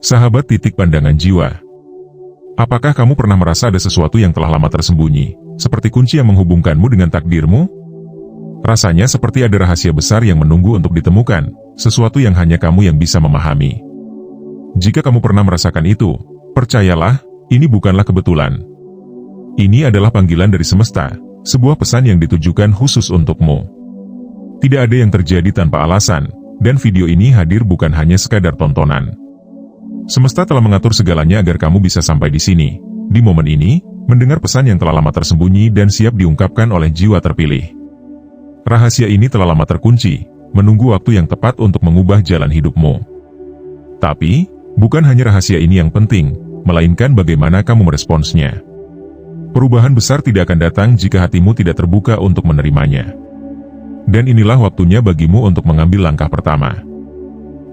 Sahabat titik pandangan jiwa. Apakah kamu pernah merasa ada sesuatu yang telah lama tersembunyi, seperti kunci yang menghubungkanmu dengan takdirmu? Rasanya seperti ada rahasia besar yang menunggu untuk ditemukan, sesuatu yang hanya kamu yang bisa memahami. Jika kamu pernah merasakan itu, percayalah, ini bukanlah kebetulan. Ini adalah panggilan dari semesta, sebuah pesan yang ditujukan khusus untukmu. Tidak ada yang terjadi tanpa alasan, dan video ini hadir bukan hanya sekadar tontonan. Semesta telah mengatur segalanya agar kamu bisa sampai di sini, di momen ini, mendengar pesan yang telah lama tersembunyi dan siap diungkapkan oleh jiwa terpilih. Rahasia ini telah lama terkunci, menunggu waktu yang tepat untuk mengubah jalan hidupmu. Tapi, bukan hanya rahasia ini yang penting, melainkan bagaimana kamu meresponsnya. Perubahan besar tidak akan datang jika hatimu tidak terbuka untuk menerimanya. Dan inilah waktunya bagimu untuk mengambil langkah pertama.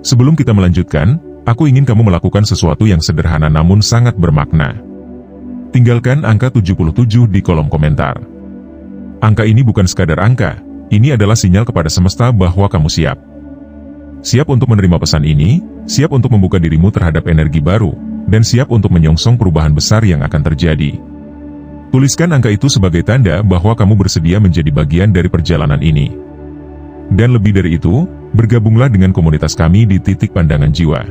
Sebelum kita melanjutkan, aku ingin kamu melakukan sesuatu yang sederhana namun sangat bermakna. Tinggalkan angka 77 di kolom komentar. Angka ini bukan sekadar angka, ini adalah sinyal kepada semesta bahwa kamu siap. Siap untuk menerima pesan ini, siap untuk membuka dirimu terhadap energi baru, dan siap untuk menyongsong perubahan besar yang akan terjadi. Tuliskan angka itu sebagai tanda bahwa kamu bersedia menjadi bagian dari perjalanan ini. Dan lebih dari itu, bergabunglah dengan komunitas kami di Titik Pandangan Jiwa.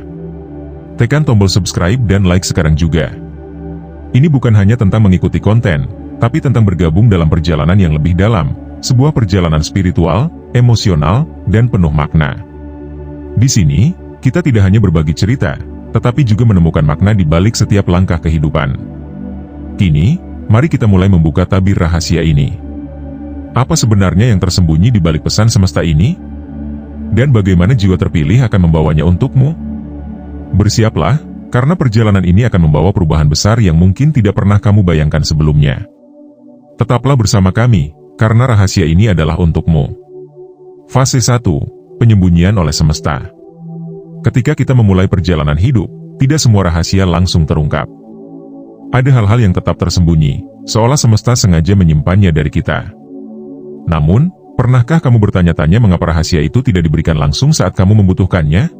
Tekan tombol subscribe dan like sekarang juga. Ini bukan hanya tentang mengikuti konten, tapi tentang bergabung dalam perjalanan yang lebih dalam, sebuah perjalanan spiritual, emosional, dan penuh makna. Di sini, kita tidak hanya berbagi cerita, tetapi juga menemukan makna di balik setiap langkah kehidupan. Kini, mari kita mulai membuka tabir rahasia ini. Apa sebenarnya yang tersembunyi di balik pesan semesta ini? Dan bagaimana jiwa terpilih akan membawanya untukmu? Bersiaplah, karena perjalanan ini akan membawa perubahan besar yang mungkin tidak pernah kamu bayangkan sebelumnya. Tetaplah bersama kami, karena rahasia ini adalah untukmu. Fase 1. Penyembunyian oleh semesta. Ketika kita memulai perjalanan hidup, tidak semua rahasia langsung terungkap. Ada hal-hal yang tetap tersembunyi, seolah semesta sengaja menyimpannya dari kita. Namun, pernahkah kamu bertanya-tanya mengapa rahasia itu tidak diberikan langsung saat kamu membutuhkannya?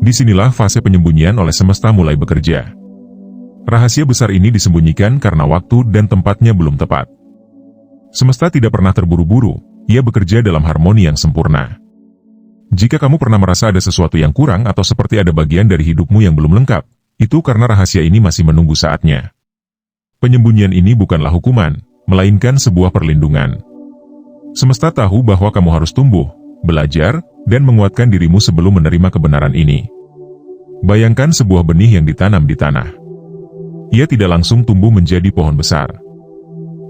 Disinilah fase penyembunyian oleh semesta mulai bekerja. Rahasia besar ini disembunyikan karena waktu dan tempatnya belum tepat. Semesta tidak pernah terburu-buru, ia bekerja dalam harmoni yang sempurna. Jika kamu pernah merasa ada sesuatu yang kurang atau seperti ada bagian dari hidupmu yang belum lengkap, itu karena rahasia ini masih menunggu saatnya. Penyembunyian ini bukanlah hukuman, melainkan sebuah perlindungan. Semesta tahu bahwa kamu harus tumbuh, belajar, dan menguatkan dirimu sebelum menerima kebenaran ini. Bayangkan sebuah benih yang ditanam di tanah. Ia tidak langsung tumbuh menjadi pohon besar.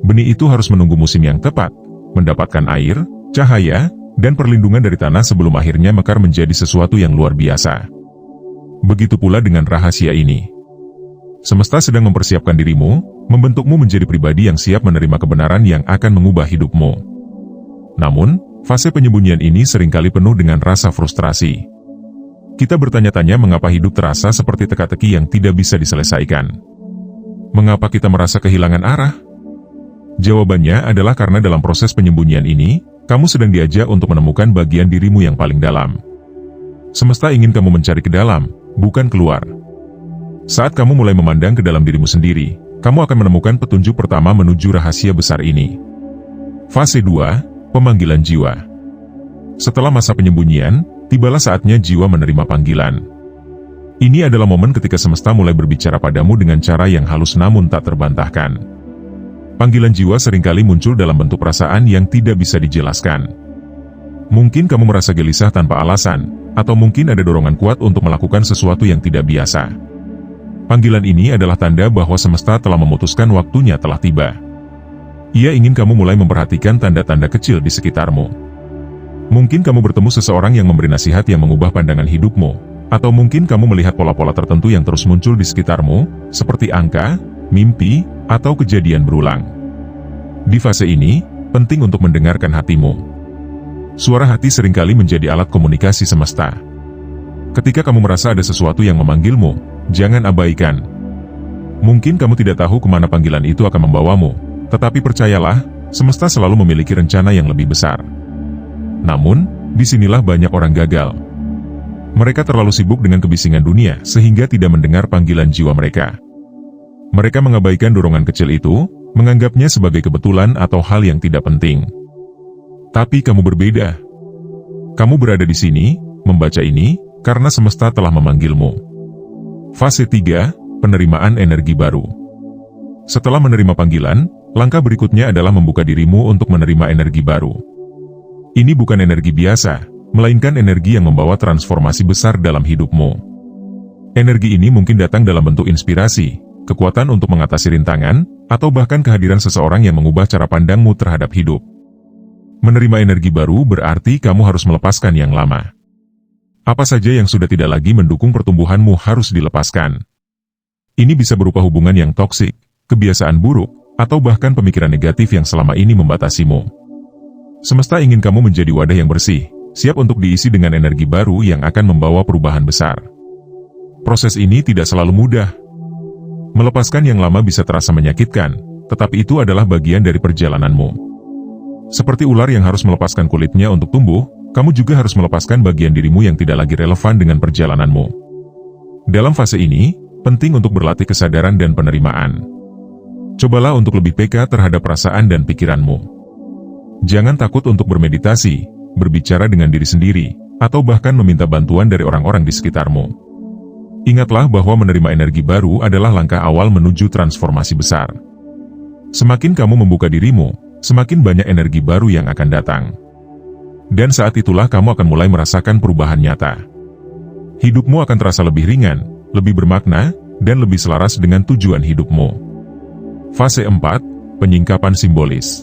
Benih itu harus menunggu musim yang tepat, mendapatkan air, cahaya, dan perlindungan dari tanah sebelum akhirnya mekar menjadi sesuatu yang luar biasa. Begitu pula dengan rahasia ini. Semesta sedang mempersiapkan dirimu, membentukmu menjadi pribadi yang siap menerima kebenaran yang akan mengubah hidupmu. Namun, fase penyembunyian ini seringkali penuh dengan rasa frustrasi. Kita bertanya-tanya mengapa hidup terasa seperti teka-teki yang tidak bisa diselesaikan. Mengapa kita merasa kehilangan arah? Jawabannya adalah karena dalam proses penyembunyian ini, kamu sedang diajak untuk menemukan bagian dirimu yang paling dalam. Semesta ingin kamu mencari ke dalam, bukan keluar. Saat kamu mulai memandang ke dalam dirimu sendiri, kamu akan menemukan petunjuk pertama menuju rahasia besar ini. Fase 2. Pemanggilan jiwa. Setelah masa penyembunyian, tibalah saatnya jiwa menerima panggilan. Ini adalah momen ketika semesta mulai berbicara padamu dengan cara yang halus namun tak terbantahkan. Panggilan jiwa seringkali muncul dalam bentuk perasaan yang tidak bisa dijelaskan. Mungkin kamu merasa gelisah tanpa alasan, atau mungkin ada dorongan kuat untuk melakukan sesuatu yang tidak biasa. Panggilan ini adalah tanda bahwa semesta telah memutuskan waktunya telah tiba. Ia ingin kamu mulai memperhatikan tanda-tanda kecil di sekitarmu. Mungkin kamu bertemu seseorang yang memberi nasihat yang mengubah pandangan hidupmu, atau mungkin kamu melihat pola-pola tertentu yang terus muncul di sekitarmu, seperti angka, mimpi, atau kejadian berulang. Di fase ini, penting untuk mendengarkan hatimu. Suara hati seringkali menjadi alat komunikasi semesta. Ketika kamu merasa ada sesuatu yang memanggilmu, jangan abaikan. Mungkin kamu tidak tahu kemana panggilan itu akan membawamu, tetapi percayalah, semesta selalu memiliki rencana yang lebih besar. Namun, disinilah banyak orang gagal. Mereka terlalu sibuk dengan kebisingan dunia sehingga tidak mendengar panggilan jiwa mereka. Mereka mengabaikan dorongan kecil itu, menganggapnya sebagai kebetulan atau hal yang tidak penting. Tapi kamu berbeda. Kamu berada di sini, membaca ini, karena semesta telah memanggilmu. Fase 3, penerimaan energi baru. Setelah menerima panggilan, langkah berikutnya adalah membuka dirimu untuk menerima energi baru. Ini bukan energi biasa, melainkan energi yang membawa transformasi besar dalam hidupmu. Energi ini mungkin datang dalam bentuk inspirasi, kekuatan untuk mengatasi rintangan, atau bahkan kehadiran seseorang yang mengubah cara pandangmu terhadap hidup. Menerima energi baru berarti kamu harus melepaskan yang lama. Apa saja yang sudah tidak lagi mendukung pertumbuhanmu harus dilepaskan. Ini bisa berupa hubungan yang toksik, kebiasaan buruk, atau bahkan pemikiran negatif yang selama ini membatasimu. Semesta ingin kamu menjadi wadah yang bersih, siap untuk diisi dengan energi baru yang akan membawa perubahan besar. Proses ini tidak selalu mudah. Melepaskan yang lama bisa terasa menyakitkan, tetapi itu adalah bagian dari perjalananmu. Seperti ular yang harus melepaskan kulitnya untuk tumbuh, kamu juga harus melepaskan bagian dirimu yang tidak lagi relevan dengan perjalananmu. Dalam fase ini, penting untuk berlatih kesadaran dan penerimaan. Cobalah untuk lebih peka terhadap perasaan dan pikiranmu. Jangan takut untuk bermeditasi, berbicara dengan diri sendiri, atau bahkan meminta bantuan dari orang-orang di sekitarmu. Ingatlah bahwa menerima energi baru adalah langkah awal menuju transformasi besar. Semakin kamu membuka dirimu, semakin banyak energi baru yang akan datang. Dan saat itulah kamu akan mulai merasakan perubahan nyata. Hidupmu akan terasa lebih ringan, lebih bermakna, dan lebih selaras dengan tujuan hidupmu. Fase 4, penyingkapan simbolis.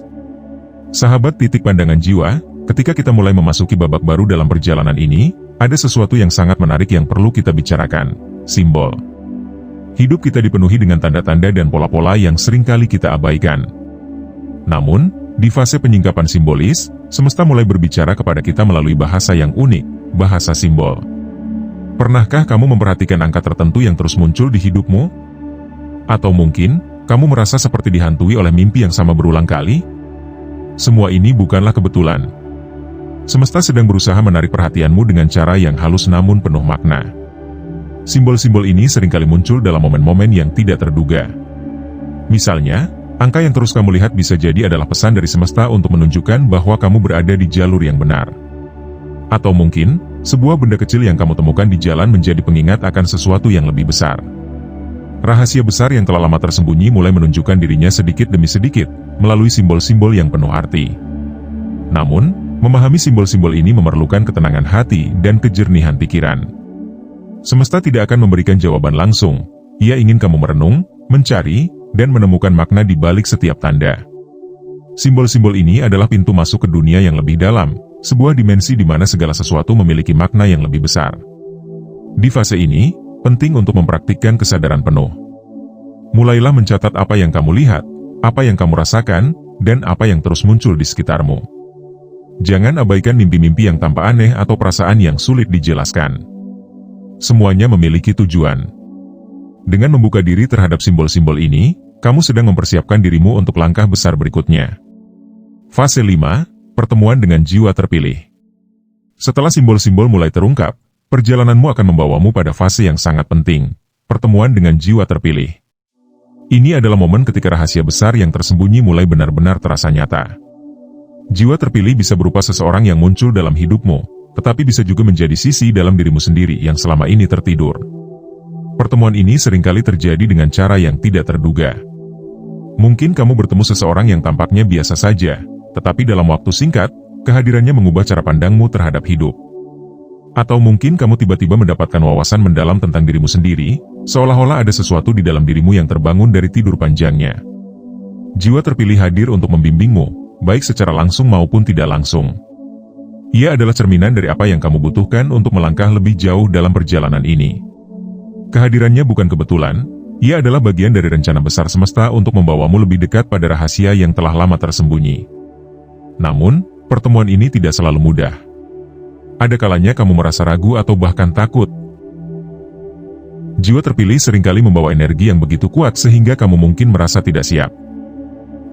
Sahabat titik pandangan jiwa, ketika kita mulai memasuki babak baru dalam perjalanan ini, ada sesuatu yang sangat menarik yang perlu kita bicarakan, simbol. Hidup kita dipenuhi dengan tanda-tanda dan pola-pola yang seringkali kita abaikan. Namun, di fase penyingkapan simbolis, semesta mulai berbicara kepada kita melalui bahasa yang unik, bahasa simbol. Pernahkah kamu memperhatikan angka tertentu yang terus muncul di hidupmu? Atau mungkin, kamu merasa seperti dihantui oleh mimpi yang sama berulang kali? Semua ini bukanlah kebetulan. Semesta sedang berusaha menarik perhatianmu dengan cara yang halus namun penuh makna. Simbol-simbol ini seringkali muncul dalam momen-momen yang tidak terduga. Misalnya, angka yang terus kamu lihat bisa jadi adalah pesan dari semesta untuk menunjukkan bahwa kamu berada di jalur yang benar. Atau mungkin, sebuah benda kecil yang kamu temukan di jalan menjadi pengingat akan sesuatu yang lebih besar. Rahasia besar yang telah lama tersembunyi mulai menunjukkan dirinya sedikit demi sedikit, melalui simbol-simbol yang penuh arti. Namun, memahami simbol-simbol ini memerlukan ketenangan hati dan kejernihan pikiran. Semesta tidak akan memberikan jawaban langsung, ia ingin kamu merenung, mencari, dan menemukan makna di balik setiap tanda. Simbol-simbol ini adalah pintu masuk ke dunia yang lebih dalam, sebuah dimensi di mana segala sesuatu memiliki makna yang lebih besar. Di fase ini, penting untuk mempraktikkan kesadaran penuh. Mulailah mencatat apa yang kamu lihat, apa yang kamu rasakan, dan apa yang terus muncul di sekitarmu. Jangan abaikan mimpi-mimpi yang tampak aneh atau perasaan yang sulit dijelaskan. Semuanya memiliki tujuan. Dengan membuka diri terhadap simbol-simbol ini, kamu sedang mempersiapkan dirimu untuk langkah besar berikutnya. Fase 5, pertemuan dengan jiwa terpilih. Setelah simbol-simbol mulai terungkap, perjalananmu akan membawamu pada fase yang sangat penting, pertemuan dengan jiwa terpilih. Ini adalah momen ketika rahasia besar yang tersembunyi mulai benar-benar terasa nyata. Jiwa terpilih bisa berupa seseorang yang muncul dalam hidupmu, tetapi bisa juga menjadi sisi dalam dirimu sendiri yang selama ini tertidur. Pertemuan ini seringkali terjadi dengan cara yang tidak terduga. Mungkin kamu bertemu seseorang yang tampaknya biasa saja, tetapi dalam waktu singkat, kehadirannya mengubah cara pandangmu terhadap hidup. Atau mungkin kamu tiba-tiba mendapatkan wawasan mendalam tentang dirimu sendiri, seolah-olah ada sesuatu di dalam dirimu yang terbangun dari tidur panjangnya. Jiwa terpilih hadir untuk membimbingmu, baik secara langsung maupun tidak langsung. Ia adalah cerminan dari apa yang kamu butuhkan untuk melangkah lebih jauh dalam perjalanan ini. Kehadirannya bukan kebetulan, ia adalah bagian dari rencana besar semesta untuk membawamu lebih dekat pada rahasia yang telah lama tersembunyi. Namun, pertemuan ini tidak selalu mudah. Ada kalanya kamu merasa ragu atau bahkan takut. Jiwa terpilih seringkali membawa energi yang begitu kuat sehingga kamu mungkin merasa tidak siap.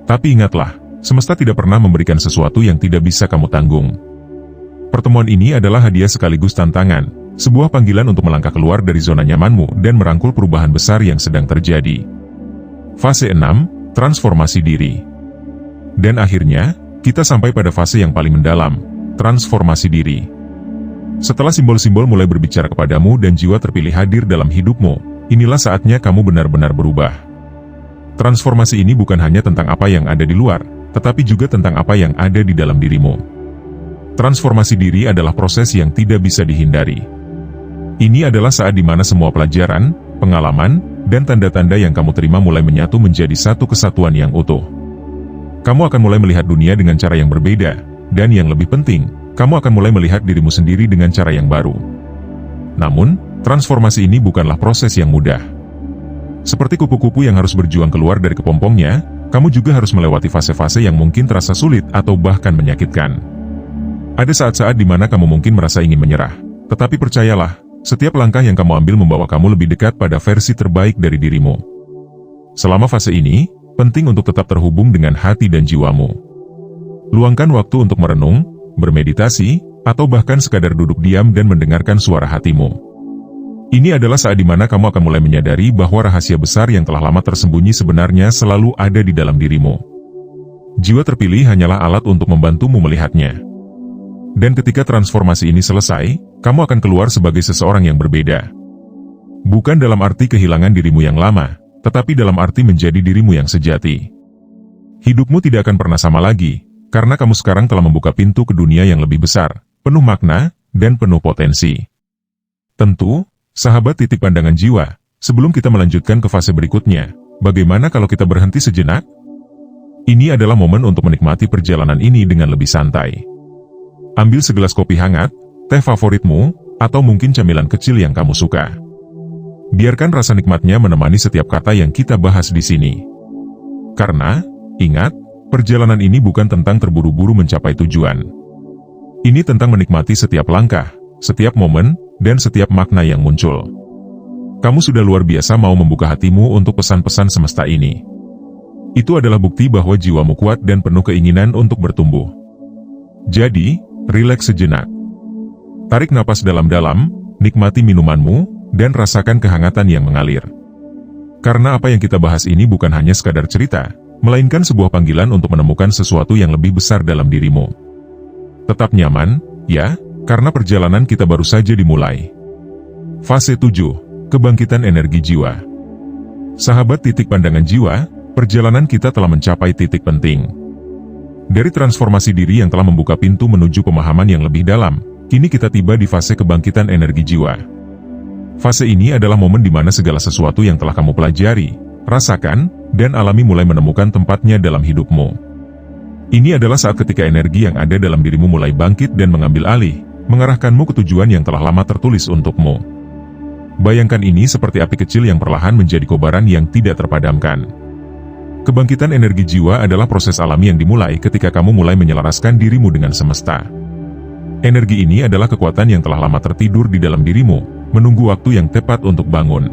Tapi ingatlah, semesta tidak pernah memberikan sesuatu yang tidak bisa kamu tanggung. Pertemuan ini adalah hadiah sekaligus tantangan, sebuah panggilan untuk melangkah keluar dari zona nyamanmu dan merangkul perubahan besar yang sedang terjadi. Fase 6, transformasi diri. Dan akhirnya, kita sampai pada fase yang paling mendalam, transformasi diri. Setelah simbol-simbol mulai berbicara kepadamu dan jiwa terpilih hadir dalam hidupmu, inilah saatnya kamu benar-benar berubah. Transformasi ini bukan hanya tentang apa yang ada di luar, tetapi juga tentang apa yang ada di dalam dirimu. Transformasi diri adalah proses yang tidak bisa dihindari. Ini adalah saat di mana semua pelajaran, pengalaman, dan tanda-tanda yang kamu terima mulai menyatu menjadi satu kesatuan yang utuh. Kamu akan mulai melihat dunia dengan cara yang berbeda, dan yang lebih penting, kamu akan mulai melihat dirimu sendiri dengan cara yang baru. Namun, transformasi ini bukanlah proses yang mudah. Seperti kupu-kupu yang harus berjuang keluar dari kepompongnya, kamu juga harus melewati fase-fase yang mungkin terasa sulit atau bahkan menyakitkan. Ada saat-saat di mana kamu mungkin merasa ingin menyerah, tetapi percayalah, setiap langkah yang kamu ambil membawa kamu lebih dekat pada versi terbaik dari dirimu. Selama fase ini, penting untuk tetap terhubung dengan hati dan jiwamu. Luangkan waktu untuk merenung, bermeditasi, atau bahkan sekadar duduk diam dan mendengarkan suara hatimu. Ini adalah saat di mana kamu akan mulai menyadari bahwa rahasia besar yang telah lama tersembunyi sebenarnya selalu ada di dalam dirimu. Jiwa terpilih hanyalah alat untuk membantumu melihatnya. Dan ketika transformasi ini selesai, kamu akan keluar sebagai seseorang yang berbeda. Bukan dalam arti kehilangan dirimu yang lama, tetapi dalam arti menjadi dirimu yang sejati. Hidupmu tidak akan pernah sama lagi, karena kamu sekarang telah membuka pintu ke dunia yang lebih besar, penuh makna, dan penuh potensi. Tentu, sahabat titik pandangan jiwa, sebelum kita melanjutkan ke fase berikutnya, bagaimana kalau kita berhenti sejenak? Ini adalah momen untuk menikmati perjalanan ini dengan lebih santai. Ambil segelas kopi hangat, teh favoritmu, atau mungkin camilan kecil yang kamu suka. Biarkan rasa nikmatnya menemani setiap kata yang kita bahas di sini. Karena, ingat, perjalanan ini bukan tentang terburu-buru mencapai tujuan. Ini tentang menikmati setiap langkah, setiap momen, dan setiap makna yang muncul. Kamu sudah luar biasa mau membuka hatimu untuk pesan-pesan semesta ini. Itu adalah bukti bahwa jiwamu kuat dan penuh keinginan untuk bertumbuh. Jadi, rileks sejenak. Tarik napas dalam-dalam, nikmati minumanmu, dan rasakan kehangatan yang mengalir. Karena apa yang kita bahas ini bukan hanya sekadar cerita, melainkan sebuah panggilan untuk menemukan sesuatu yang lebih besar dalam dirimu. Tetap nyaman, ya, karena perjalanan kita baru saja dimulai. Fase 7, kebangkitan energi jiwa. Sahabat titik pandangan jiwa, perjalanan kita telah mencapai titik penting. Dari transformasi diri yang telah membuka pintu menuju pemahaman yang lebih dalam, kini kita tiba di fase kebangkitan energi jiwa. Fase ini adalah momen di mana segala sesuatu yang telah kamu pelajari, rasakan, dan alami mulai menemukan tempatnya dalam hidupmu. Ini adalah saat ketika energi yang ada dalam dirimu mulai bangkit dan mengambil alih, mengarahkanmu ke tujuan yang telah lama tertulis untukmu. Bayangkan ini seperti api kecil yang perlahan menjadi kobaran yang tidak terpadamkan. Kebangkitan energi jiwa adalah proses alami yang dimulai ketika kamu mulai menyelaraskan dirimu dengan semesta. Energi ini adalah kekuatan yang telah lama tertidur di dalam dirimu, menunggu waktu yang tepat untuk bangun.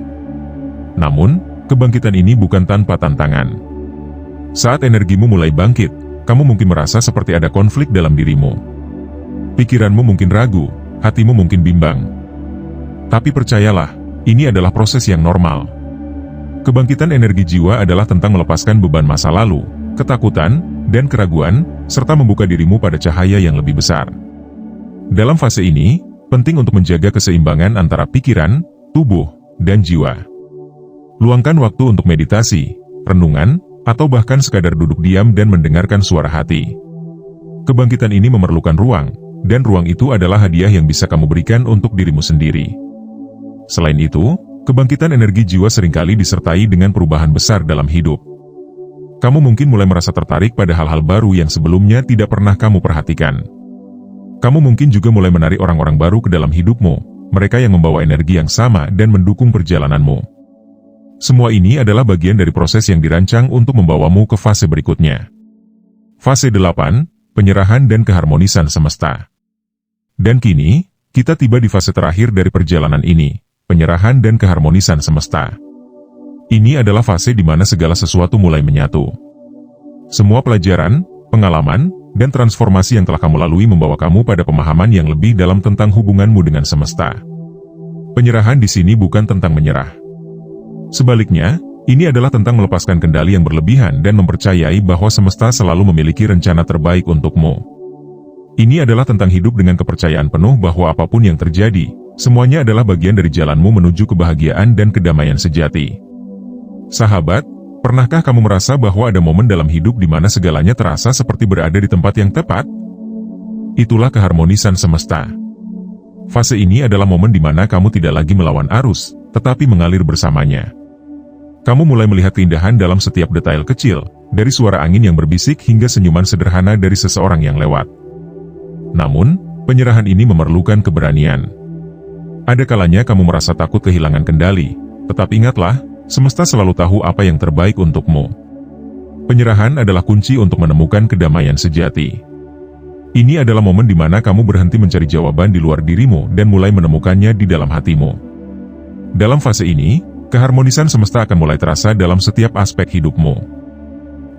Namun, kebangkitan ini bukan tanpa tantangan. Saat energimu mulai bangkit, kamu mungkin merasa seperti ada konflik dalam dirimu. Pikiranmu mungkin ragu, hatimu mungkin bimbang. Tapi percayalah, ini adalah proses yang normal. Kebangkitan energi jiwa adalah tentang melepaskan beban masa lalu, ketakutan, dan keraguan, serta membuka dirimu pada cahaya yang lebih besar. Dalam fase ini, penting untuk menjaga keseimbangan antara pikiran, tubuh, dan jiwa. Luangkan waktu untuk meditasi, renungan, atau bahkan sekadar duduk diam dan mendengarkan suara hati. Kebangkitan ini memerlukan ruang, dan ruang itu adalah hadiah yang bisa kamu berikan untuk dirimu sendiri. Selain itu, kebangkitan energi jiwa seringkali disertai dengan perubahan besar dalam hidup. Kamu mungkin mulai merasa tertarik pada hal-hal baru yang sebelumnya tidak pernah kamu perhatikan. Kamu mungkin juga mulai menarik orang-orang baru ke dalam hidupmu, mereka yang membawa energi yang sama dan mendukung perjalananmu. Semua ini adalah bagian dari proses yang dirancang untuk membawamu ke fase berikutnya. Fase 8, penyerahan dan keharmonisan semesta. Dan kini, kita tiba di fase terakhir dari perjalanan ini, penyerahan dan keharmonisan semesta. Ini adalah fase di mana segala sesuatu mulai menyatu. Semua pelajaran, pengalaman, dan transformasi yang telah kamu lalui membawa kamu pada pemahaman yang lebih dalam tentang hubunganmu dengan semesta. Penyerahan di sini bukan tentang menyerah. Sebaliknya, ini adalah tentang melepaskan kendali yang berlebihan dan mempercayai bahwa semesta selalu memiliki rencana terbaik untukmu. Ini adalah tentang hidup dengan kepercayaan penuh bahwa apapun yang terjadi, semuanya adalah bagian dari jalanmu menuju kebahagiaan dan kedamaian sejati. Sahabat, pernahkah kamu merasa bahwa ada momen dalam hidup di mana segalanya terasa seperti berada di tempat yang tepat? Itulah keharmonisan semesta. Fase ini adalah momen di mana kamu tidak lagi melawan arus, tetapi mengalir bersamanya. Kamu mulai melihat keindahan dalam setiap detail kecil, dari suara angin yang berbisik hingga senyuman sederhana dari seseorang yang lewat. Namun, penyerahan ini memerlukan keberanian. Ada kalanya kamu merasa takut kehilangan kendali, tetapi ingatlah, semesta selalu tahu apa yang terbaik untukmu. Penyerahan adalah kunci untuk menemukan kedamaian sejati. Ini adalah momen di mana kamu berhenti mencari jawaban di luar dirimu dan mulai menemukannya di dalam hatimu. Dalam fase ini, keharmonisan semesta akan mulai terasa dalam setiap aspek hidupmu.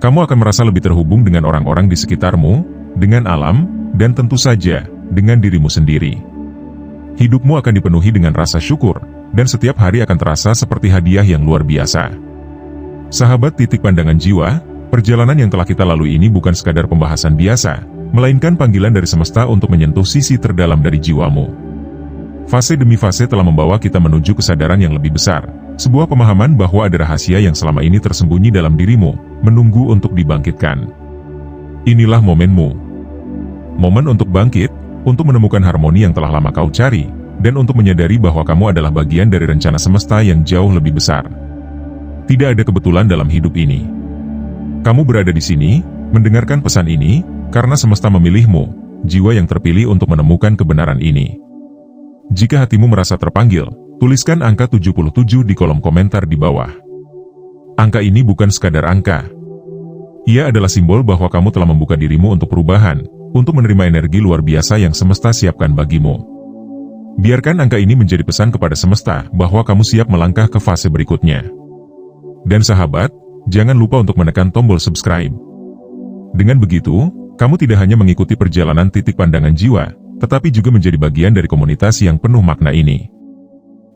Kamu akan merasa lebih terhubung dengan orang-orang di sekitarmu, dengan alam, dan tentu saja, dengan dirimu sendiri. Hidupmu akan dipenuhi dengan rasa syukur, dan setiap hari akan terasa seperti hadiah yang luar biasa. Sahabat Titik Pandangan Jiwa, perjalanan yang telah kita lalui ini bukan sekadar pembahasan biasa, melainkan panggilan dari semesta untuk menyentuh sisi terdalam dari jiwamu. Fase demi fase telah membawa kita menuju kesadaran yang lebih besar, sebuah pemahaman bahwa ada rahasia yang selama ini tersembunyi dalam dirimu, menunggu untuk dibangkitkan. Inilah momenmu. Momen untuk bangkit, untuk menemukan harmoni yang telah lama kau cari, dan untuk menyadari bahwa kamu adalah bagian dari rencana semesta yang jauh lebih besar. Tidak ada kebetulan dalam hidup ini. Kamu berada di sini, mendengarkan pesan ini, karena semesta memilihmu, jiwa yang terpilih untuk menemukan kebenaran ini. Jika hatimu merasa terpanggil, tuliskan angka 77 di kolom komentar di bawah. Angka ini bukan sekadar angka. Ia adalah simbol bahwa kamu telah membuka dirimu untuk perubahan, untuk menerima energi luar biasa yang semesta siapkan bagimu. Biarkan angka ini menjadi pesan kepada semesta bahwa kamu siap melangkah ke fase berikutnya. Dan sahabat, jangan lupa untuk menekan tombol subscribe. Dengan begitu, kamu tidak hanya mengikuti perjalanan Titik Pandangan Jiwa, tetapi juga menjadi bagian dari komunitas yang penuh makna ini.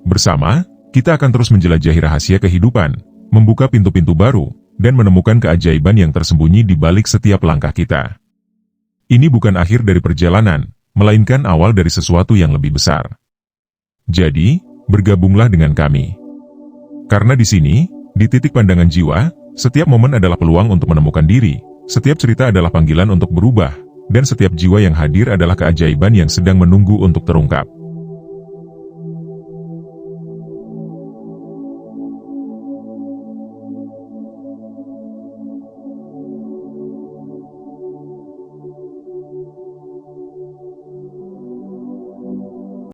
Bersama, kita akan terus menjelajahi rahasia kehidupan, membuka pintu-pintu baru, dan menemukan keajaiban yang tersembunyi di balik setiap langkah kita. Ini bukan akhir dari perjalanan, melainkan awal dari sesuatu yang lebih besar. Jadi, bergabunglah dengan kami. Karena di sini, di Titik Pandangan Jiwa, setiap momen adalah peluang untuk menemukan diri, setiap cerita adalah panggilan untuk berubah, dan setiap jiwa yang hadir adalah keajaiban yang sedang menunggu untuk terungkap.